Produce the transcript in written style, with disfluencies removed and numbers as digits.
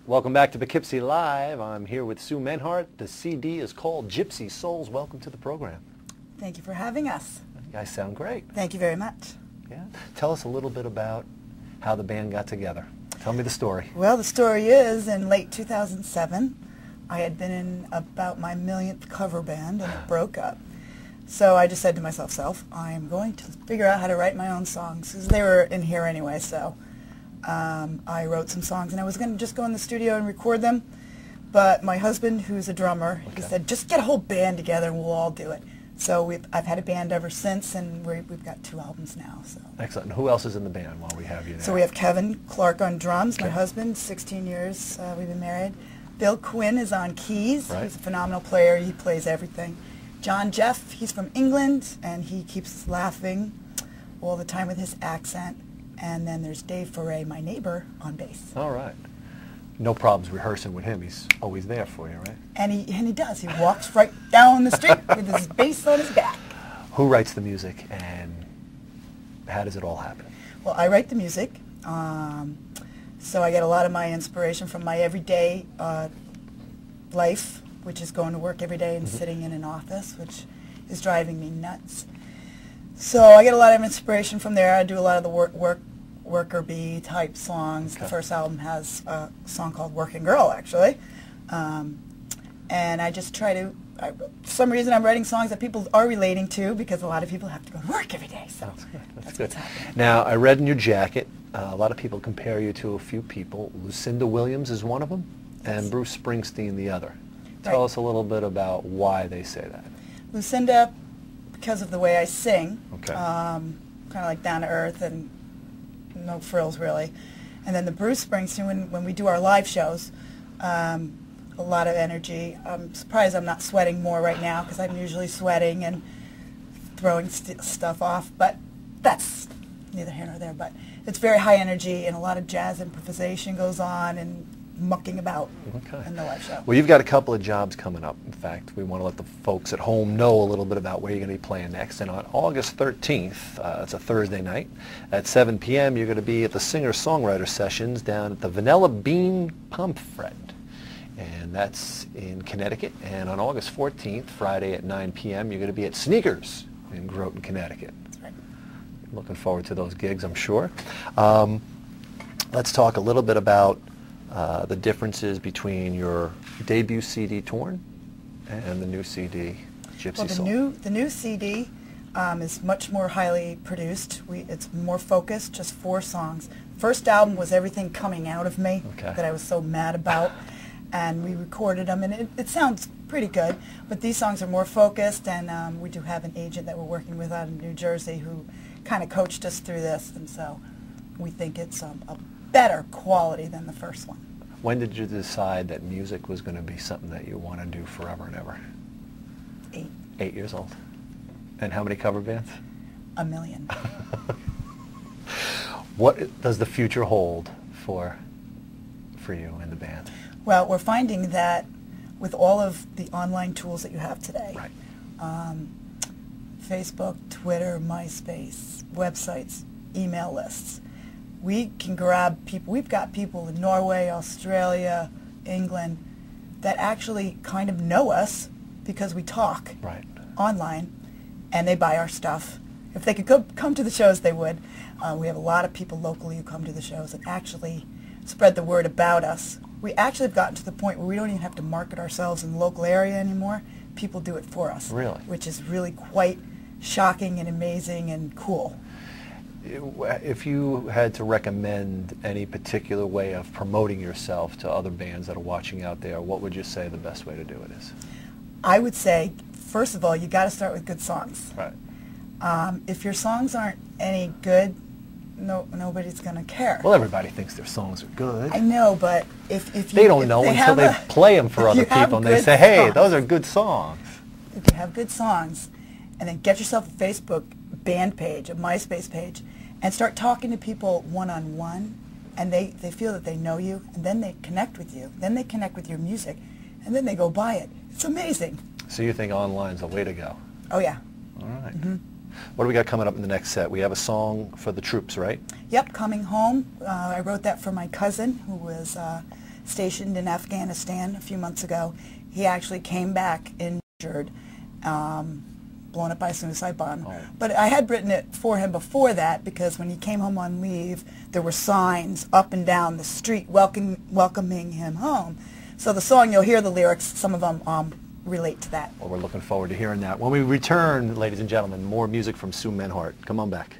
Welcome back to Poughkeepsie Live. I'm here with Sue Menhart. The CD is called Gypsy Souls. Welcome to the program. Thank you for having us. You guys sound great. Thank you very much. Yeah. Tell us a little bit about how the band got together. Tell me the story. Well, the story is in late 2007, I had been in about my millionth cover band and it broke up. So I just said to myself, I'm going to figure out how to write my own songs, because they were in here anyway. So I wrote some songs, and I was going to just go in the studio and record them. But my husband, who's a drummer, he said, just get a whole band together and we'll all do it. So I've had a band ever since, and we've got 2 albums now. So. Excellent. And who else is in the band while we have you there? So we have Kevin Clark on drums, my husband, 16 years we've been married. Bill Quinn is on keys. Right. He's a phenomenal player. He plays everything. John Jeff, he's from England, and he keeps us laughing all the time with his accent. And then there's Dave Foray, my neighbor, on bass. All right. No problems rehearsing with him. He's always there for you, right? And he does. He walks right down the street with his bass on his back. Who writes the music, and how does it all happen? Well, I write the music. So I get a lot of my inspiration from my everyday life, which is going to work every day and sitting in an office, which is driving me nuts. So I get a lot of inspiration from there. I do a lot of the worker bee type songs. The first album has a song called Working Girl, actually. And I just try to, for some reason I'm writing songs that people are relating to, because a lot of people have to go to work every day. So That's good. Now, I read in your jacket, a lot of people compare you to a few people. Lucinda Williams is one of them, and Bruce Springsteen the other. Tell us a little bit about why they say that. Lucinda, because of the way I sing, Okay. kind of like down to earth and no frills really. And then the Bruce Springsteen, when we do our live shows, a lot of energy. I'm surprised I'm not sweating more right now, because I'm usually sweating and throwing stuff off, but that's neither here nor there. But it's very high energy, and a lot of jazz improvisation goes on, and mucking about in the live show. Well, you've got a couple of jobs coming up. In fact, we want to let the folks at home know a little bit about where you're going to be playing next. And on August 13th, it's a Thursday night, at 7 p.m., you're going to be at the singer-songwriter sessions down at the Vanilla Bean Pomfret. And that's in Connecticut. And on August 14th, Friday at 9 p.m., you're going to be at Sneakers in Groton, Connecticut. That's right. Looking forward to those gigs, I'm sure. Let's talk a little bit about the differences between your debut CD, Torn, and the new CD, Gypsy Soul. Well, the new CD is much more highly produced. It's more focused, just 4 songs. First album was everything coming out of me that I was so mad about, and we recorded them, and it sounds pretty good. But these songs are more focused, and we do have an agent that we're working with out of New Jersey who kind of coached us through this, and so we think it's a better quality than the first one. When did you decide that music was going to be something that you want to do forever and ever? 8. 8 years old. And how many cover bands? 1 million. What does the future hold for you and the band? Well, we're finding that with all of the online tools that you have today, Facebook, Twitter, MySpace, websites, email lists, we can grab people. We've got people in Norway, Australia, England that actually kind of know us because we talk online, and they buy our stuff. If they could come to the shows, they would. We have a lot of people locally who come to the shows and actually spread the word about us. We actually have gotten to the point where we don't even have to market ourselves in the local area anymore. People do it for us, which is really quite shocking and amazing and cool. If you had to recommend any particular way of promoting yourself to other bands that are watching out there, what would you say the best way to do it is? I would say, first of all, you got to start with good songs. Right. If your songs aren't any good, nobody's going to care. Well, everybody thinks their songs are good. I know, but if you... They don't know until they play them for other people, and they say, hey, those are good songs. If you have good songs, and then get yourself a Facebook band page, a MySpace page, and start talking to people one-on-one, and they feel that they know you, and then they connect with you, then they connect with your music, and then they go buy it. It's amazing. So you think online's the way to go? Oh, yeah. All right. What do we got coming up in the next set? We have a song for the troops, right? Yep, Coming Home. I wrote that for my cousin, who was stationed in Afghanistan a few months ago. He actually came back injured, blown up by a suicide bomb. Oh. But I had written it for him before that because when he came home on leave, there were signs up and down the street welcoming him home. So the song, you'll hear the lyrics, some of them relate to that. Well, we're looking forward to hearing that. When we return, ladies and gentlemen, more music from Sue Menhart. Come on back.